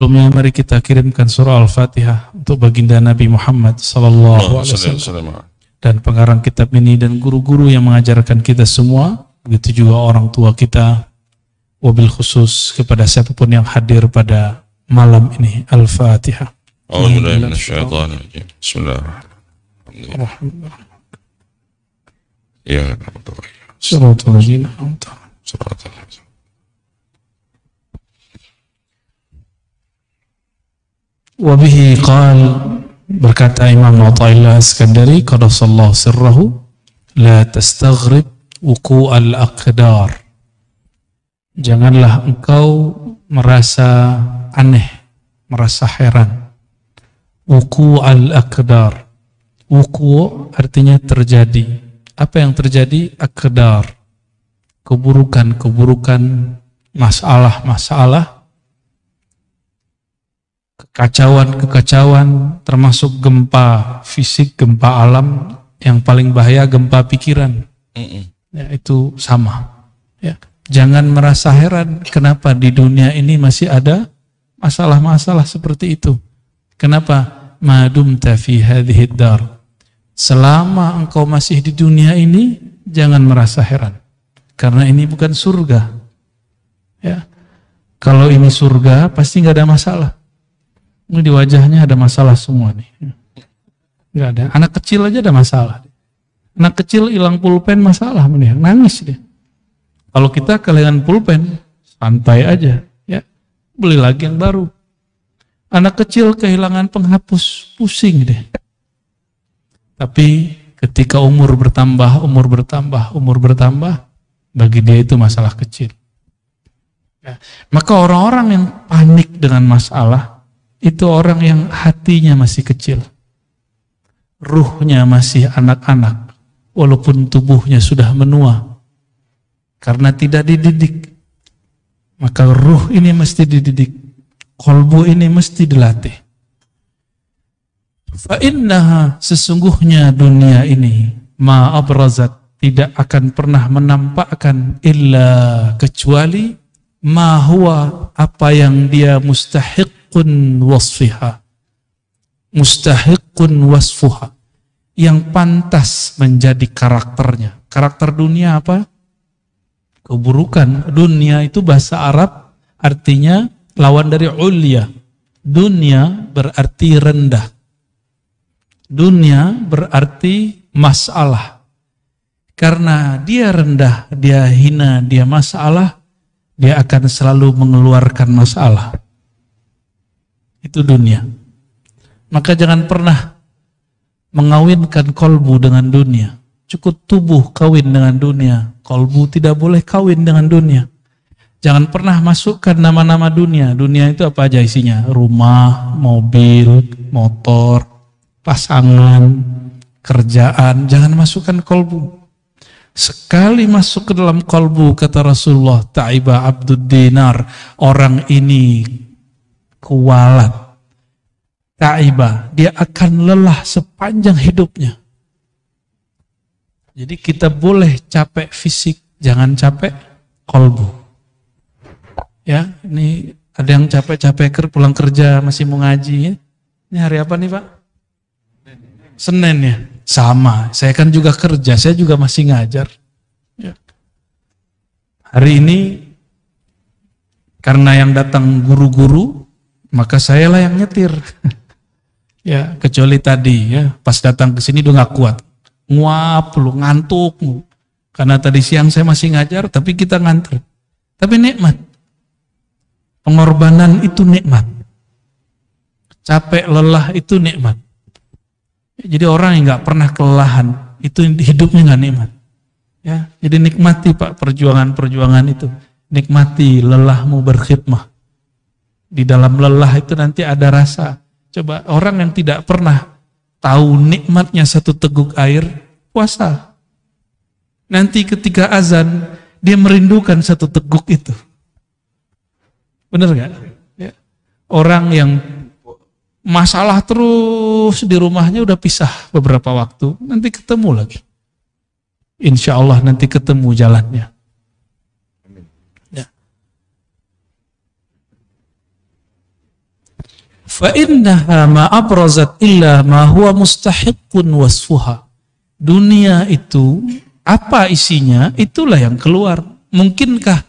Sebelumnya mari kita kirimkan surah Al-Fatihah untuk baginda Nabi Muhammad sallallahu alaihi wasallam dan pengarang kitab ini dan guru-guru yang mengajarkan kita semua, begitu juga orang tua kita, wabil khusus kepada siapapun yang hadir pada malam ini. Al-Fatihah. A'udzubillahi minasyaitonirrajim. Bismillahirrahmanirrahim. Ya Rabbal Alamin. Wabihi qal, berkata Imam Athaillah Iskandari qaddasallahu sirrahu, la tastaghrib wuqu'al aqdar. Janganlah engkau merasa aneh, merasa heran. Wuqu'al aqdar. Wuku' artinya terjadi. Apa yang terjadi? Aqdar. Keburukan-keburukan, masalah-masalah, kekacauan-kekacauan, termasuk gempa fisik, gempa alam, yang paling bahaya gempa pikiran. Ya, itu sama. Ya. Jangan merasa heran kenapa di dunia ini masih ada masalah-masalah seperti itu. Kenapa? Madumta fi hadhid dar. Selama engkau masih di dunia ini, jangan merasa heran. Karena ini bukan surga. Ya. Kalau ini surga, pasti nggak ada masalah. Ini di wajahnya ada masalah semua nih. Nggak ada. Anak kecil aja ada masalah. Anak kecil hilang pulpen masalah, mending nangis dia. Kalau kita kehilangan pulpen, santai aja, ya. Beli lagi yang baru. Anak kecil kehilangan penghapus, pusing deh. Tapi ketika umur bertambah, bagi dia itu masalah kecil. Ya. Maka orang-orang yang panik dengan masalah, itu orang yang hatinya masih kecil. Ruhnya masih anak-anak, walaupun tubuhnya sudah menua. Karena tidak dididik. Maka ruh ini mesti dididik. Qalbu ini mesti dilatih. Fa'innaha, sesungguhnya dunia ini, ma'abrazat, tidak akan pernah menampakkan illa kecuali ma huwa, apa yang dia mustahiqun wasfuha, yang pantas menjadi karakternya. Karakter dunia apa? Keburukan. Dunia itu bahasa Arab artinya lawan dari ulya. Dunia berarti rendah. Dunia berarti masalah. Karena dia rendah, dia hina, dia masalah, dia akan selalu mengeluarkan masalah. Itu dunia. Maka jangan pernah mengawinkan kolbu dengan dunia. Cukup tubuh kawin dengan dunia. Kolbu tidak boleh kawin dengan dunia. Jangan pernah masukkan nama-nama dunia. Dunia itu apa aja isinya? Rumah, mobil, motor, pasangan, kerjaan. Jangan masukkan kolbu. Sekali masuk ke dalam kolbu, kata Rasulullah, ta'iba abdud dinar, orang ini kualat. Ta'iba, dia akan lelah sepanjang hidupnya. Jadi kita boleh capek fisik, jangan capek kolbu. Ya, ini ada yang capek-capek pulang kerja masih mau ngaji. Ini hari apa nih Pak? Senin ya. Sama, saya kan juga kerja, saya juga masih ngajar. Ya. Hari ini karena yang datang guru-guru, maka saya lah yang nyetir. Ya, kecuali tadi ya, pas datang ke sini udah nggak kuat, nguap lu, ngantuk lu. Karena tadi siang saya masih ngajar, tapi kita nganter. Tapi nikmat, pengorbanan itu nikmat, capek lelah itu nikmat. Jadi orang yang nggak pernah kelelahan itu hidupnya nggak nikmat. Ya, jadi nikmati Pak perjuangan-perjuangan itu. Nikmati lelahmu berkhidmah. Di dalam lelah itu nanti ada rasa. Coba orang yang tidak pernah tahu nikmatnya satu teguk air, puasa. Nanti ketika azan dia merindukan satu teguk itu. Benar nggak? Ya. Orang yang masalah terus di rumahnya udah pisah beberapa waktu, nanti ketemu lagi. Insya Allah nanti ketemu jalannya. Ya. Fa innaha ma abrazat illa ma huwa mustahiqqun wasfuha. Dunia itu apa isinya, itulah yang keluar. Mungkinkah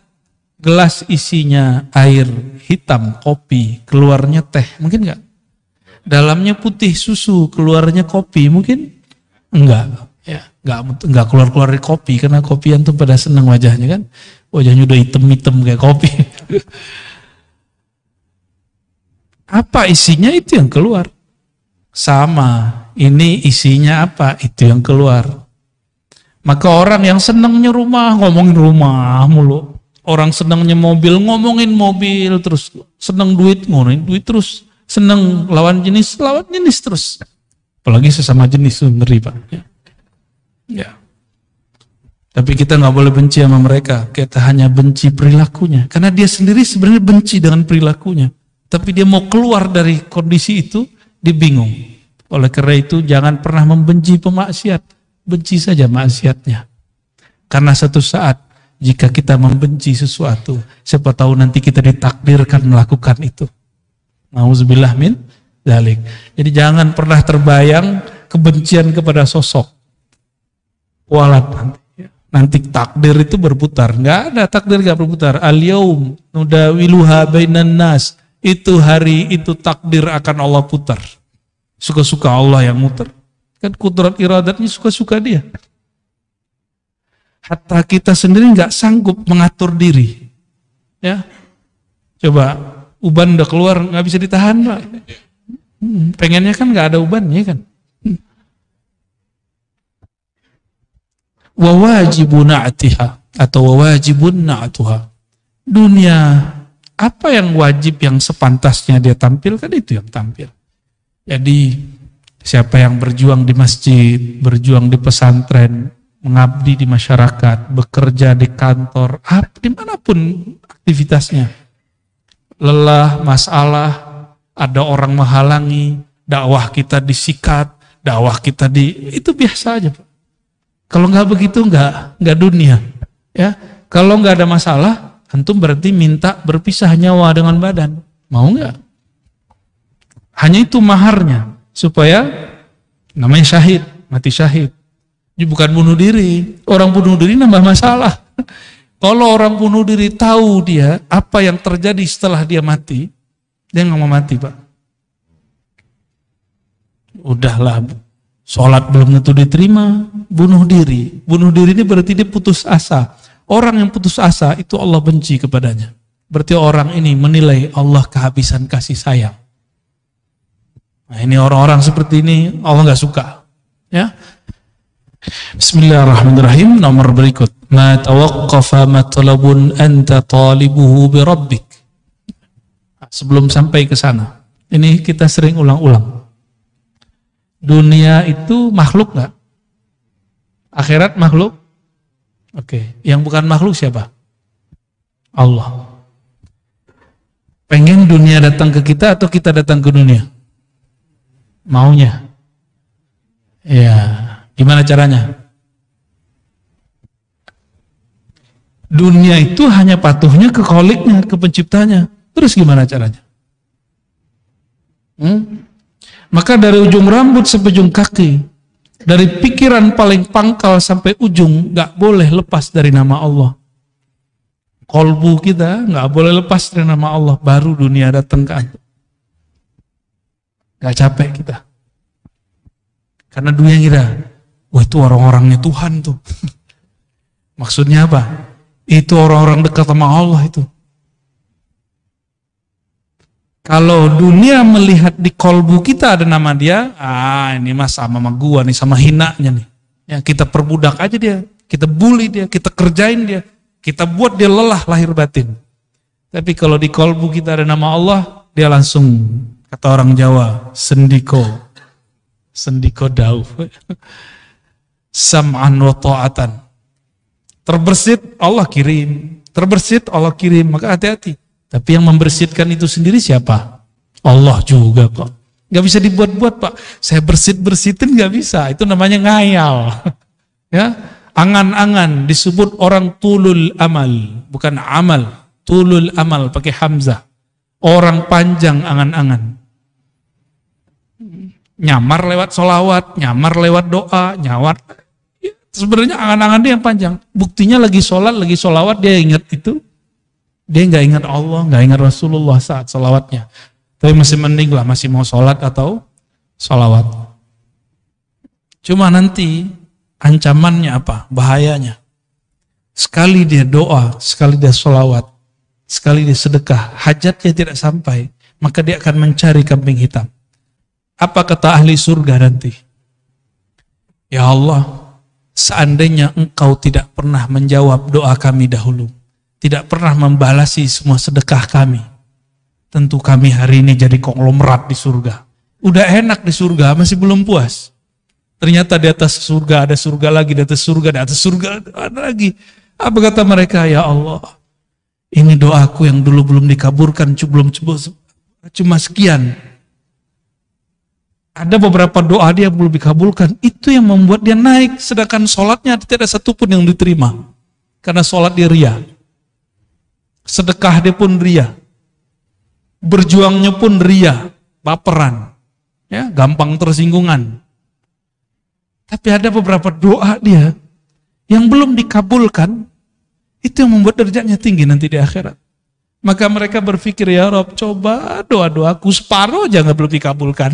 gelas isinya air hitam, kopi, keluarnya teh? Mungkin enggak? Dalamnya putih susu, keluarnya kopi, mungkin? Enggak. Ya, enggak keluar-keluar dari kopi, karena kopian tuh pada senang wajahnya kan. Wajahnya udah hitam-hitam kayak kopi. Apa isinya itu yang keluar. Sama, ini isinya apa, itu yang keluar. Maka orang yang senangnya rumah, ngomongin rumah mulu. Orang senangnya mobil, ngomongin mobil terus. Senang duit, ngomongin duit terus. Senang lawan jenis terus. Apalagi sesama jenis itu ngeri, Pak. Ya. Tapi kita nggak boleh benci sama mereka. Kita hanya benci perilakunya. Karena dia sendiri sebenarnya benci dengan perilakunya. Tapi dia mau keluar dari kondisi itu, dia bingung. Oleh karena itu jangan pernah membenci pemaksiat. Benci saja maksiatnya. Karena satu saat jika kita membenci sesuatu, siapa tahu nanti kita ditakdirkan melakukan itu. Nauzubillah min dzalik. Jadi jangan pernah terbayang kebencian kepada sosok. Walat nanti. Nanti takdir itu berputar. Enggak ada takdir enggak berputar. Al-yaum nudawiluha bainan nas. Itu hari itu takdir akan Allah putar. Suka-suka Allah yang muter. Kan kudrat iradatnya suka-suka dia. Hatta kita sendiri enggak sanggup mengatur diri. Ya. Coba uban udah keluar enggak bisa ditahan, Pak. Pengennya kan enggak ada ubannya kan. Wa wajibun na'tiha atau wa wajibun na'tuha. Dunia apa yang wajib yang sepantasnya dia tampilkan itu yang tampil. Jadi siapa yang berjuang di masjid, berjuang di pesantren, mengabdi di masyarakat, bekerja di kantor, dimanapun aktivitasnya, lelah, masalah, ada orang menghalangi, dakwah kita disikat, dakwah kita itu biasa aja, Pak. Kalau nggak begitu nggak dunia, ya. Kalau nggak ada masalah, antum berarti minta berpisah nyawa dengan badan, mau nggak? Hanya itu maharnya supaya namanya syahid, mati syahid. Ini bukan bunuh diri. Orang bunuh diri nambah masalah. Kalau orang bunuh diri tahu dia apa yang terjadi setelah dia mati, dia nggak mau mati, Pak. Udahlah, sholat belum tentu diterima, bunuh diri. Bunuh diri ini berarti dia putus asa. Orang yang putus asa itu Allah benci kepadanya. Berarti orang ini menilai Allah kehabisan kasih sayang. Nah, ini orang-orang seperti ini Allah nggak suka. Ya. Bismillahirrahmanirrahim. Nomor berikut. Ma tawaqqafa matlabun anta talibuhu bi rabbik. Sebelum sampai ke sana, ini kita sering ulang-ulang. Dunia itu makhluk nggak? Akhirat makhluk? Oke. Yang bukan makhluk siapa? Allah. Pengen dunia datang ke kita atau kita datang ke dunia? Maunya. Ya. Gimana caranya? Dunia itu hanya patuhnya ke kholiknya, ke penciptanya. Terus gimana caranya? Maka dari ujung rambut sampai ujung kaki, dari pikiran paling pangkal sampai ujung, gak boleh lepas dari nama Allah. Kolbu kita gak boleh lepas dari nama Allah, baru dunia datang ke antum. Gak capek kita. Karena dunia kira, wah itu orang-orangnya Tuhan tuh. Maksudnya apa? Itu orang-orang dekat sama Allah itu. Kalau dunia melihat di kolbu kita ada nama dia, ini mah sama gua nih, sama hinanya nih. Ya, kita perbudak aja dia, kita bully dia, kita kerjain dia, kita buat dia lelah lahir batin. Tapi kalau di kolbu kita ada nama Allah, dia langsung, kata orang Jawa, sendiko dauh. Sam'an wa ta'atan. Terbersit Allah kirim, maka hati-hati. Tapi yang membersihkan itu sendiri siapa? Allah juga kok. Gak bisa dibuat-buat, Pak. Saya bersihin gak bisa. Itu namanya ngayal. Ya, angan-angan disebut orang tulul amal, bukan amal. Tulul amal pakai hamzah. Orang panjang angan-angan. Nyamar lewat sholawat, nyamar lewat doa, nyawar. Sebenarnya angan-angan dia yang panjang. Buktinya lagi sholat, lagi sholawat, dia ingat itu. Dia nggak ingat Allah, nggak ingat Rasulullah saat sholawatnya. Tapi masih mending lah, masih mau sholat atau sholawat. Cuma nanti ancamannya apa? Bahayanya. Sekali dia doa, sekali dia sholawat, sekali dia sedekah, hajatnya tidak sampai, maka dia akan mencari kambing hitam. Apa kata ahli surga nanti? Ya Allah, seandainya engkau tidak pernah menjawab doa kami dahulu, tidak pernah membalasi semua sedekah kami, tentu kami hari ini jadi konglomerat di surga. Udah enak di surga, masih belum puas. Ternyata di atas surga ada surga lagi, di atas surga, di atas surga ada lagi. Apa kata mereka? Ya Allah, ini doaku yang dulu belum dikabulkan, cuma sekian. Ada beberapa doa dia belum dikabulkan, itu yang membuat dia naik, sedangkan sholatnya tidak ada satupun yang diterima. Karena sholat dia ria. Sedekah dia pun ria. Berjuangnya pun ria, baperan. Ya, gampang tersinggungan. Tapi ada beberapa doa dia yang belum dikabulkan, itu yang membuat derajatnya tinggi nanti di akhirat. Maka mereka berpikir, ya Rob, coba doa-doaku separuh aja nggak belum dikabulkan.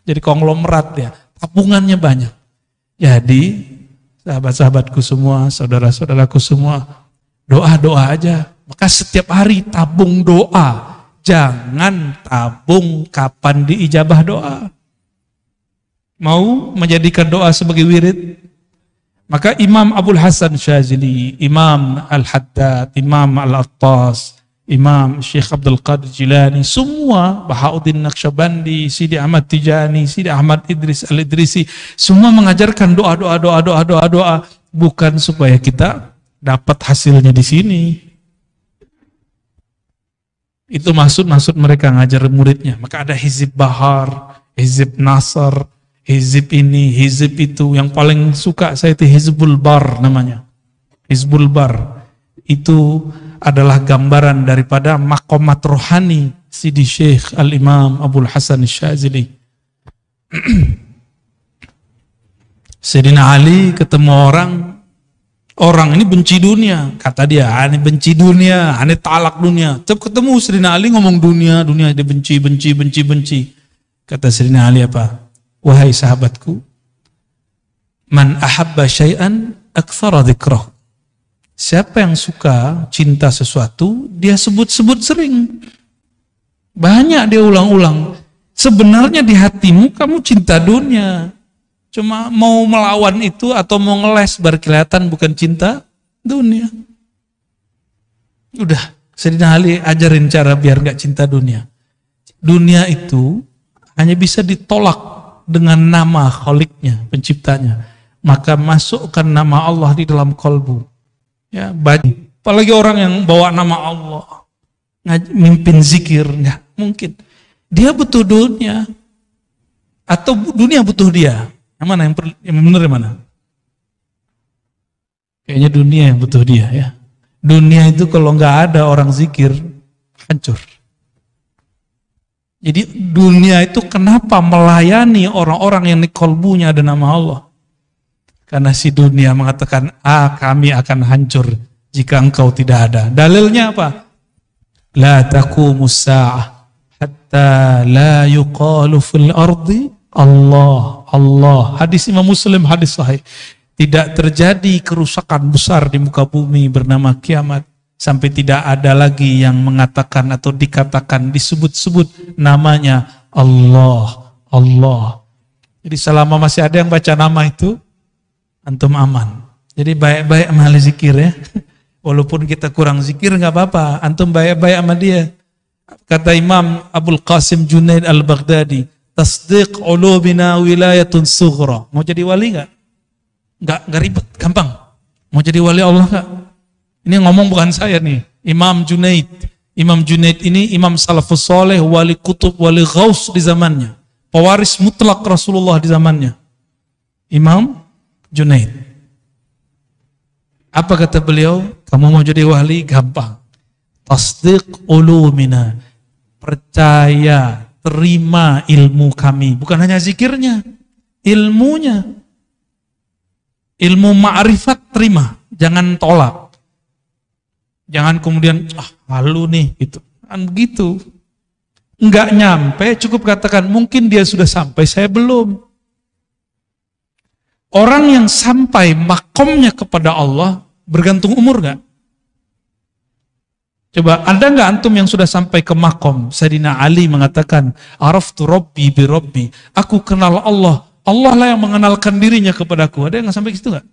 Jadi konglomerat ya, tabungannya banyak. Jadi sahabat-sahabatku semua, saudara-saudaraku semua, doa-doa aja. Maka setiap hari tabung doa. Jangan tabung kapan diijabah doa. Mau menjadikan doa sebagai wirid? Maka Imam Abul Hasan Syazili, Imam Al-Haddad, Imam Al-Attas, Imam Syekh Abdul Qadir Jilani, semua, Bahauddin Naqsyabandi, Sidi Ahmad Tijani, Sidi Ahmad Idris Al-Idrisi, semua mengajarkan doa, bukan supaya kita dapat hasilnya di sini. Itu maksud mereka ngajar muridnya. Maka ada Hizib Bahar, Hizib Nasr, Hizib ini, Hizib itu. Yang paling suka saya itu Hizbul Bar namanya. Hizbul Bar. Itu adalah gambaran daripada maqamat rohani Sidi Syekh Al-Imam Abul Hasan Syazili. Sayyidina Ali ketemu orang ini benci dunia, kata dia, ini benci dunia, ini talak dunia. Tetap ketemu Sayyidina Ali ngomong dunia dia benci. Kata Sayyidina Ali apa? Wahai sahabatku, man ahabba syai'an aktsara dzikrah. Siapa yang suka cinta sesuatu, dia sebut-sebut sering. Banyak dia ulang-ulang. Sebenarnya di hatimu kamu cinta dunia. Cuma mau melawan itu atau mau ngeles biar kelihatan bukan cinta dunia. Udah, Sayyidina Ali ajarin cara biar gak cinta dunia. Dunia itu hanya bisa ditolak dengan nama Kholiknya, penciptanya. Maka masukkan nama Allah di dalam kolbu. Ya, banyak. Apalagi orang yang bawa nama Allah, mimpin zikir, nggak mungkin. Dia butuh dunia, atau dunia butuh dia. Yang mana yang benar yang mana? Kayaknya dunia yang butuh dia ya. Dunia itu kalau nggak ada orang zikir, hancur. Jadi dunia itu kenapa melayani orang-orang yang di kolbunya ada nama Allah? Karena si dunia mengatakan, kami akan hancur jika engkau tidak ada. Dalilnya apa? La taqumus sa'ah hatta la yuqalu fil ardi Allah. Hadis Imam Muslim, hadis sahih. Tidak terjadi kerusakan besar di muka bumi bernama kiamat sampai tidak ada lagi yang mengatakan atau dikatakan, disebut-sebut namanya Allah. Jadi selama masih ada yang baca nama itu, antum aman. Jadi baik-baik sama ahli zikir ya. Walaupun kita kurang zikir nggak apa-apa, antum baik-baik sama dia. Kata Imam Abul Qasim Junaid Al-Baghdadi, tasdiq ulubina wilayatun sughra. Mau jadi wali nggak? Nggak ribet, gampang. Mau jadi wali Allah nggak? Ini ngomong bukan saya nih, Imam Junaid. Imam Junaid ini imam salafus soleh, wali kutub, wali ghaus di zamannya. Pewaris mutlak Rasulullah di zamannya. Imam Junaid. Apa kata beliau? Kamu mau jadi wali? Gampang. Tasdiq ulumina. Percaya terima ilmu kami. Bukan hanya zikirnya, ilmunya. Ilmu ma'rifat terima, jangan tolak. Jangan kemudian, malu nih, gitu. Kan begitu. Enggak nyampe, cukup katakan, mungkin dia sudah sampai, saya belum. Orang yang sampai makomnya kepada Allah, bergantung umur enggak? Coba, ada enggak antum yang sudah sampai ke makom? Sayyidina Ali mengatakan, araftu rabbi bi rabbi. Aku kenal Allah. Allah lah yang mengenalkan dirinya kepadaku. Ada yang nggak sampai ke situ enggak?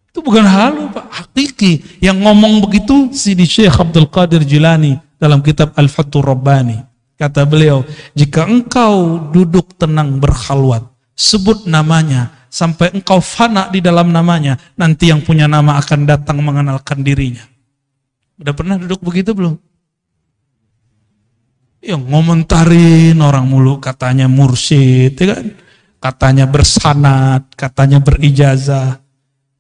Itu bukan halu, Pak. Hakiki. Yang ngomong begitu Sidi Syekh Abdul Qadir Jilani dalam kitab Al-Fathur Rabbani. Kata beliau, jika engkau duduk tenang berkhalwat, sebut namanya, sampai engkau fana di dalam namanya, nanti yang punya nama akan datang mengenalkan dirinya. Udah pernah duduk begitu belum? Yang ngomentarin orang mulu, katanya mursyid, ya kan? Katanya bersanad, katanya berijazah.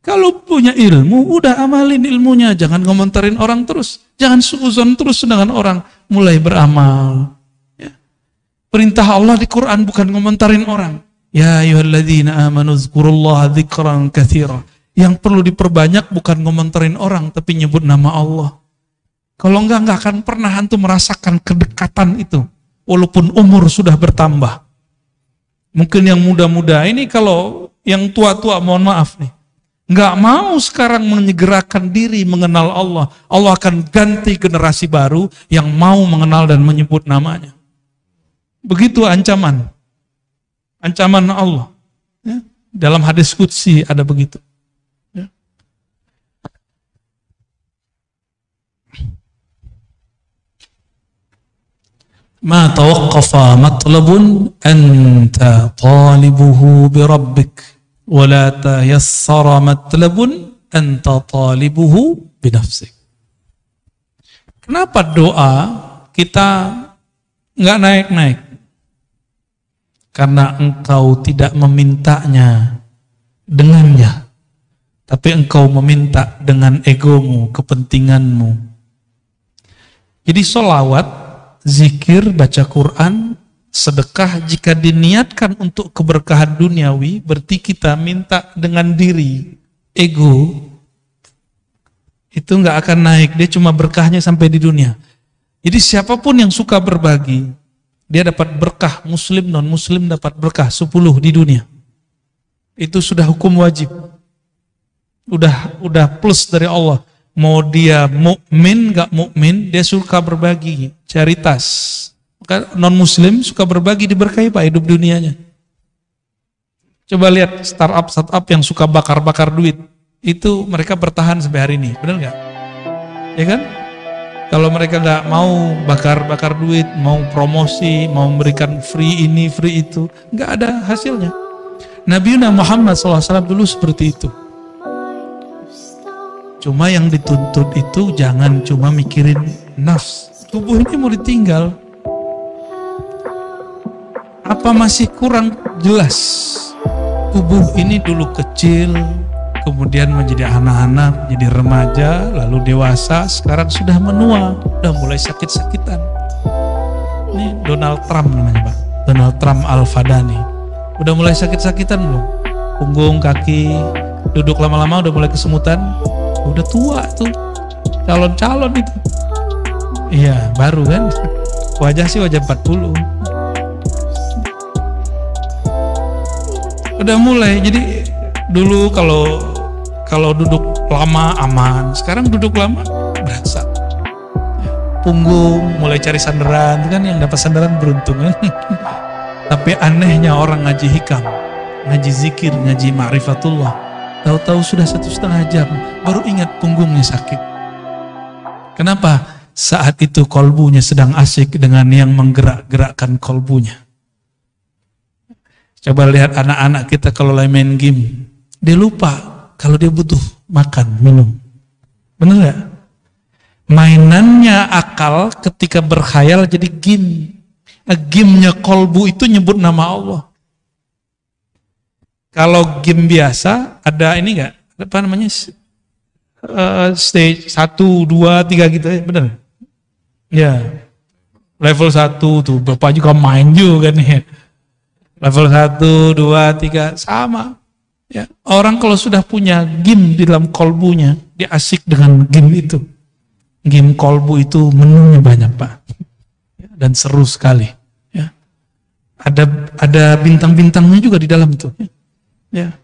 Kalau punya ilmu, udah amalin ilmunya. Jangan ngomentarin orang terus. Jangan suuzon terus dengan orang. Mulai beramal. Ya. Perintah Allah di Quran bukan ngomentarin orang. Ya ayyuhalladzina amanu dzkurullaha dzikran katsira. Yang perlu diperbanyak bukan ngomentarin orang, tapi nyebut nama Allah. Kalau enggak akan pernah antum merasakan kedekatan itu. Walaupun umur sudah bertambah. Mungkin yang muda-muda ini, kalau yang tua-tua, mohon maaf nih, nggak mau sekarang menyegerakan diri mengenal Allah, Allah akan ganti generasi baru yang mau mengenal dan menyebut namanya. Begitu ancaman Allah. Ya. Dalam hadis qudsi ada begitu. Ya. Ma tawaqqafa matlabun anta talibuhu bi rabbik. ولا تيسر مطلب أنت طالبه بنفسك. Kenapa doa kita nggak naik-naik? Karena engkau tidak memintanya dengannya, tapi engkau meminta dengan egomu, kepentinganmu. Jadi sholawat, zikir, baca Quran, sedekah jika diniatkan untuk keberkahan duniawi, berarti kita minta dengan diri, ego, itu nggak akan naik, dia cuma berkahnya sampai di dunia. Jadi siapapun yang suka berbagi, dia dapat berkah, muslim, non-muslim dapat berkah 10 di dunia. Itu sudah hukum wajib. Udah plus dari Allah. Mau dia mukmin, nggak mukmin, dia suka berbagi, caritas. Non-muslim suka berbagi, diberkahi Pak hidup dunianya. Coba lihat startup yang suka bakar-bakar duit, itu mereka bertahan sampai hari ini, benar nggak? Ya kan? Kalau mereka nggak mau bakar-bakar duit, mau promosi, mau memberikan free ini, free itu, nggak ada hasilnya. Nabi Muhammad SAW dulu seperti itu. Cuma yang dituntut itu jangan cuma mikirin nafs. Tubuh ini mau ditinggal. Apa masih kurang jelas? Tubuh ini dulu kecil, kemudian menjadi anak-anak, jadi remaja, lalu dewasa, sekarang sudah menua, udah mulai sakit-sakitan. Ini Donald Trump namanya Pak, Donald Trump Al-Fadani. Udah mulai sakit-sakitan belum? Punggung, kaki, duduk lama-lama udah mulai kesemutan, udah tua tuh, calon-calon itu. Iya, baru kan? Wajah sih wajah 40. Udah mulai, jadi dulu kalau duduk lama aman, sekarang duduk lama berasa. Punggung mulai cari sandaran, kan yang dapat sandaran beruntung kan. Tapi anehnya orang ngaji hikam, ngaji zikir, ngaji ma'rifatullah, tahu-tahu sudah 1,5 jam baru ingat punggungnya sakit. Kenapa? Saat itu kolbunya sedang asik dengan yang menggerak-gerakkan kolbunya. Coba lihat anak-anak kita kalau lagi main game, dia lupa kalau dia butuh makan, minum. Benar gak? Mainannya akal ketika berkhayal jadi game. Game-nya kolbu itu nyebut nama Allah. Kalau game biasa, ada ini gak? Apa namanya? Stage 1, 2, 3 gitu ya, benar? Ya. Level 1 tuh, Bapak juga main juga nih. Level 1, 2, 3, sama. Ya, orang kalau sudah punya game di dalam kolbunya, dia asik dengan game itu. Game kolbu itu menunya banyak, Pak. Dan seru sekali. Ya. Ada bintang-bintangnya juga di dalam itu. Ya.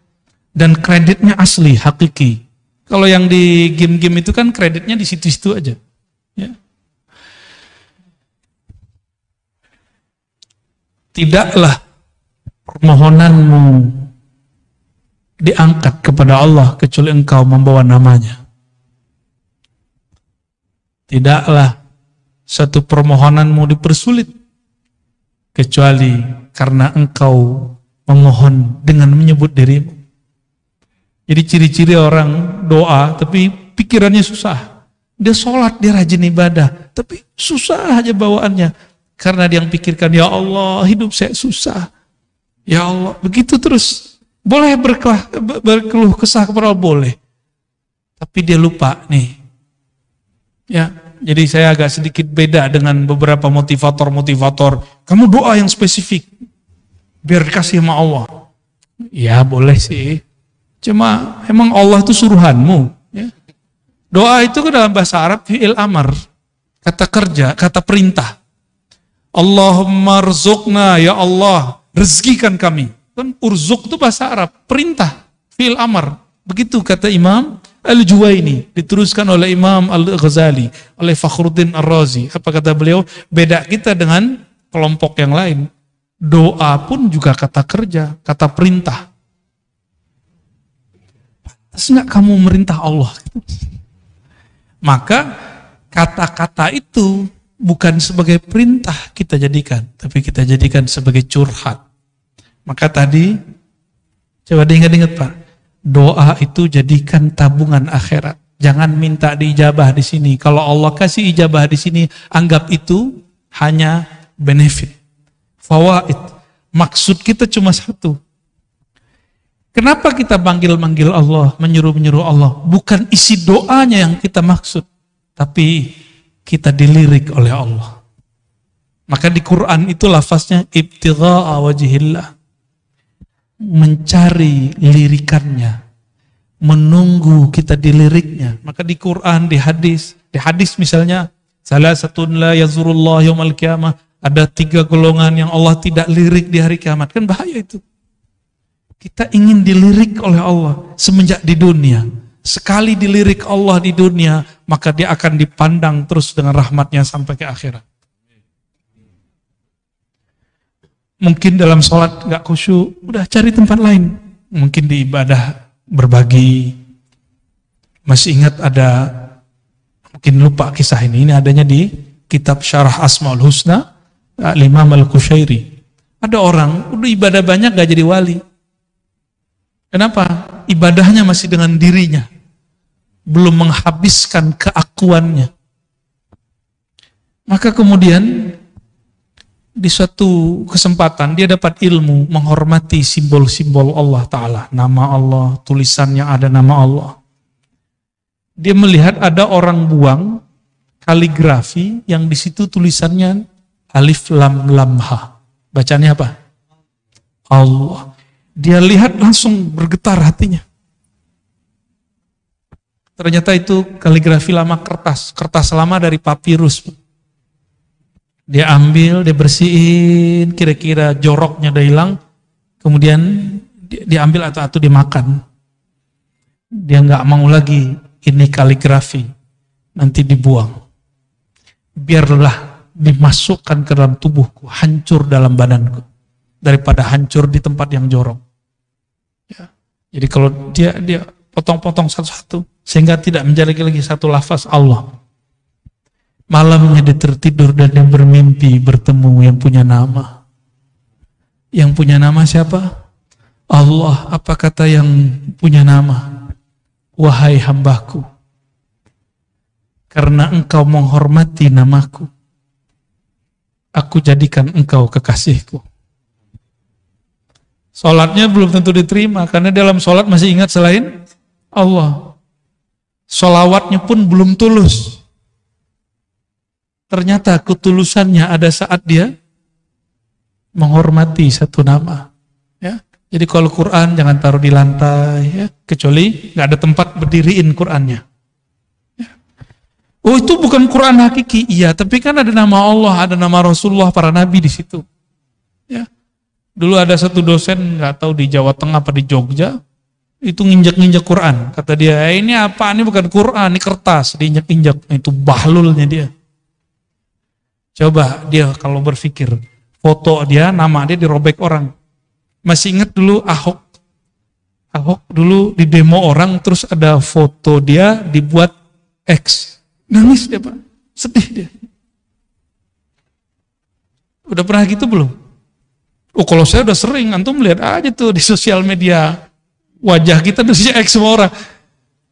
Dan kreditnya asli, hakiki. Kalau yang di game-game itu kan kreditnya di situ-situ aja. Ya. Tidaklah permohonanmu diangkat kepada Allah kecuali engkau membawa namanya. Tidaklah satu permohonanmu dipersulit kecuali karena engkau memohon dengan menyebut dirimu. Jadi ciri-ciri orang doa tapi pikirannya susah. Dia sholat, dia rajin ibadah, tapi susah aja bawaannya. Karena dia yang pikirkan, ya Allah, hidup saya susah. Ya Allah, begitu terus. Boleh berkeluh kesah kepada Allah, boleh. Tapi dia lupa nih. Ya, jadi saya agak sedikit beda dengan beberapa motivator. Kamu doa yang spesifik, biar dikasih sama Allah. Ya boleh sih. Cuma emang Allah itu suruhanmu. Ya. Doa itu kan dalam bahasa Arab fi'il amar, kata kerja, kata perintah. Allahumma rzuqna, ya Allah, rezekikan kami. Kan urzuk itu bahasa Arab, perintah, fi'il amar. Begitu kata Imam Al-Juwaini, diteruskan oleh Imam Al-Ghazali, oleh Fakhruddin Ar-Razi. Apa kata beliau? Beda kita dengan kelompok yang lain. Doa pun juga kata kerja, kata perintah. Pantas nggak kamu merintah Allah? Maka kata-kata itu bukan sebagai perintah kita jadikan, tapi kita jadikan sebagai curhat. Maka tadi, coba diingat-ingat Pak, doa itu jadikan tabungan akhirat. Jangan minta diijabah di sini. Kalau Allah kasih ijabah di sini, anggap itu hanya benefit, fawaid. Maksud kita cuma satu. Kenapa kita manggil-manggil Allah, menyuruh-menyuruh Allah? Bukan isi doanya yang kita maksud, tapi kita dilirik oleh Allah. Maka di Quran itu lafaznya ibtigha'a wajhillah. Mencari lirikannya, menunggu kita diliriknya. Maka di Quran, di hadis misalnya, salah satu la yazurullah yaumal qiyamah, ada 3 golongan yang Allah tidak lirik di hari kiamat. Kan bahaya itu. Kita ingin dilirik oleh Allah semenjak di dunia. Sekali dilirik Allah di dunia, maka dia akan dipandang terus dengan rahmatnya sampai ke akhirat. Mungkin dalam sholat gak khusyuk, udah cari tempat lain. Mungkin di ibadah berbagi. Masih ingat ada, mungkin lupa kisah ini adanya di kitab Syarah Asmaul Husna, Imam Al-Qushairi. Ada orang, udah ibadah banyak gak jadi wali. Kenapa? Ibadahnya masih dengan dirinya. Belum menghabiskan keakuannya. Maka kemudian di suatu kesempatan dia dapat ilmu menghormati simbol-simbol Allah Ta'ala. Nama Allah, tulisannya ada nama Allah. Dia melihat ada orang buang kaligrafi yang di situ tulisannya alif lam lam ha. Bacanya apa? Allah. Dia lihat langsung bergetar hatinya. Ternyata itu kaligrafi lama kertas lama dari papirus. Dia ambil, dia bersihin, kira-kira joroknya udah hilang, kemudian diambil atau dimakan. Dia nggak mau lagi ini kaligrafi, nanti dibuang. Biarlah dimasukkan ke dalam tubuhku, hancur dalam badanku, daripada hancur di tempat yang jorok. Ya. Jadi kalau dia potong-potong satu-satu, sehingga tidak menjadi lagi satu lafaz Allah. Malamnya dia tertidur dan dia bermimpi bertemu yang punya nama. Yang punya nama siapa? Allah. Apa kata yang punya nama? Wahai hambaku, karena engkau menghormati namaku, aku jadikan engkau kekasihku. Sholatnya belum tentu diterima, karena dalam sholat masih ingat selain Allah. Sholawatnya pun belum tulus. ternyata ketulusannya ada saat dia menghormati satu nama. Ya. Jadi kalau Quran jangan taruh di lantai, ya, kecuali nggak ada tempat berdiriin Qurannya. Ya. Oh itu bukan Quran hakiki, iya, tapi kan ada nama Allah, ada nama Rasulullah, para nabi di situ. Ya. Dulu ada satu dosen, nggak tahu di Jawa Tengah apa di Jogja, itu nginjek-nginjek Quran. Kata dia, ini apa? Ini bukan Quran, ini kertas, diinjek-injek. Itu bahlulnya dia. Coba dia kalau berpikir, foto dia, nama dia dirobek orang. Masih ingat dulu Ahok? Ahok dulu di demo orang, terus ada foto dia dibuat X. Nangis dia, Pak. Sedih dia. Udah pernah gitu belum? Oh kalau saya udah sering, antum lihat aja tuh di sosial media. Wajah kita udah X semua orang.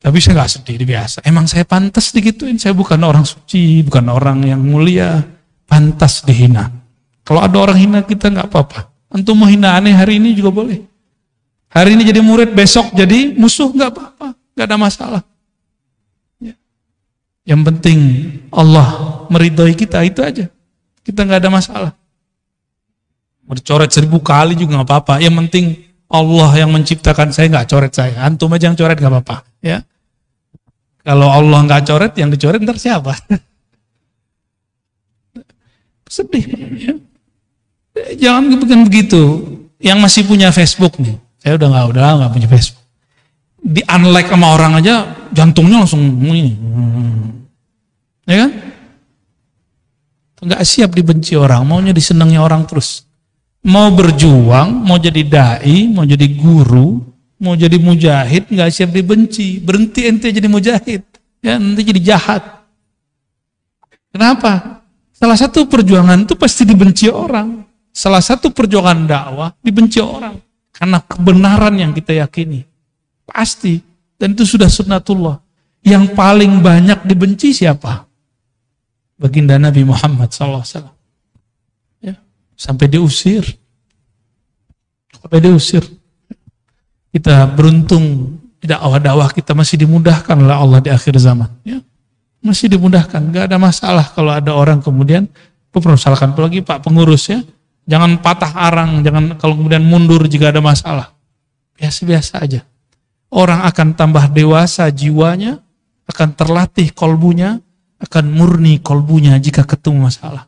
Tapi saya gak sedih, biasa. Emang saya pantas digituin, saya bukan orang suci, bukan orang yang mulia. Pantas dihina. Kalau ada orang hina kita nggak apa-apa. Antum mau hina aneh hari ini juga boleh. Hari ini jadi murid, besok jadi musuh nggak apa-apa, nggak ada masalah. Ya. Yang penting Allah meridhoi kita, itu aja. Kita nggak ada masalah. Mau dicoret 1000 kali juga nggak apa-apa. Yang penting Allah yang menciptakan saya nggak coret saya. Antum aja yang coret nggak apa-apa. Ya. Kalau Allah nggak coret, yang dicoret ntar siapa? Sedih. Ya. Jangan bikin begitu. Yang masih punya Facebook nih, saya udah nggak punya Facebook. Di unlike sama orang aja, jantungnya langsung ini, ya kan? Nggak siap dibenci orang, maunya disenangi orang terus. Mau berjuang, mau jadi dai, mau jadi guru, mau jadi mujahid, nggak siap dibenci. Berhenti ente jadi mujahid, ya nanti jadi jahat. Kenapa? Salah satu perjuangan itu pasti dibenci orang. Salah satu perjuangan dakwah dibenci orang. Karena kebenaran yang kita yakini. Pasti. Dan itu sudah sunnatullah. Yang paling banyak dibenci siapa? Baginda Nabi Muhammad SAW. Ya. Sampai diusir. Kita beruntung dakwah-dakwah kita masih dimudahkan oleh Allah di akhir zaman. Ya. Masih dimudahkan, nggak ada masalah kalau ada orang kemudian mempermasalahkan, apalagi Pak pengurus ya, jangan patah arang, jangan kalau kemudian mundur jika ada masalah, biasa-biasa aja. Orang akan tambah dewasa jiwanya, akan terlatih kolbunya, akan murni kolbunya jika ketemu masalah.